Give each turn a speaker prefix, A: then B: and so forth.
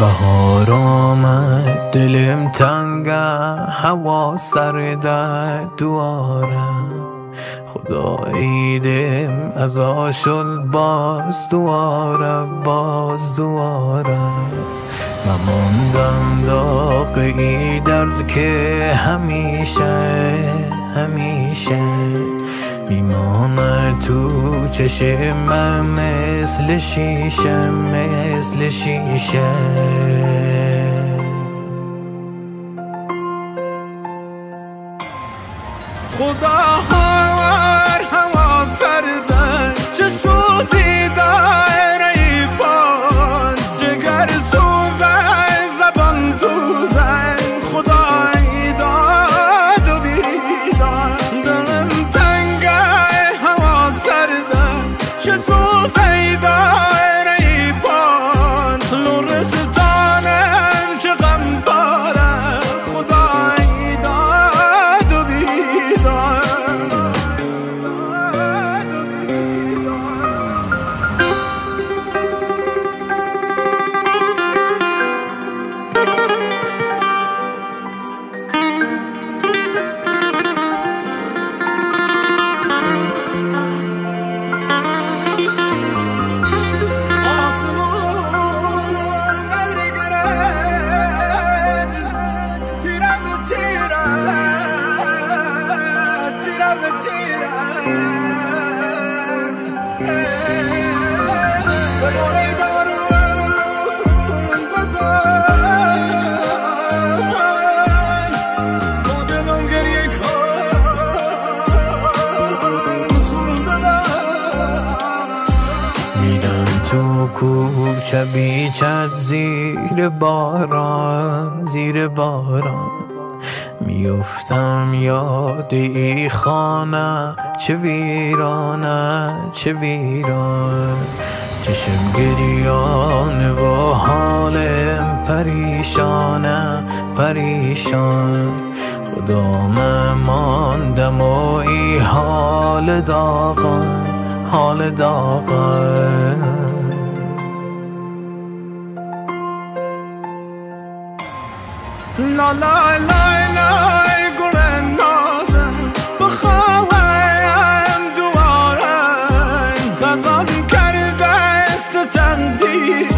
A: بهار آمد دلم تنگه، هوا سرده دوارم، خدا عیدم از آشل باز دواره مماندم داغ ای درد که همیشه میمانه تو چشم مثل شیشه
B: خدا هوا سرده چه سوزی داره ای بان جگر سوزه زبان دوزه خدا ای داد و بیداد دلم تنگه هوا سرده چه سوزی داره ای بان لرستانم چه غم باره خدا ای داد و بیداد
A: تو کوچه بیچت زیر باران میفتم یاد ای خانه چه ویران چشم گریان و حالم پریشان خدام ماندم و ای حال داغان
B: لا لا لا لا گل نازم بخواهم دوارم خزان کرده است تندیر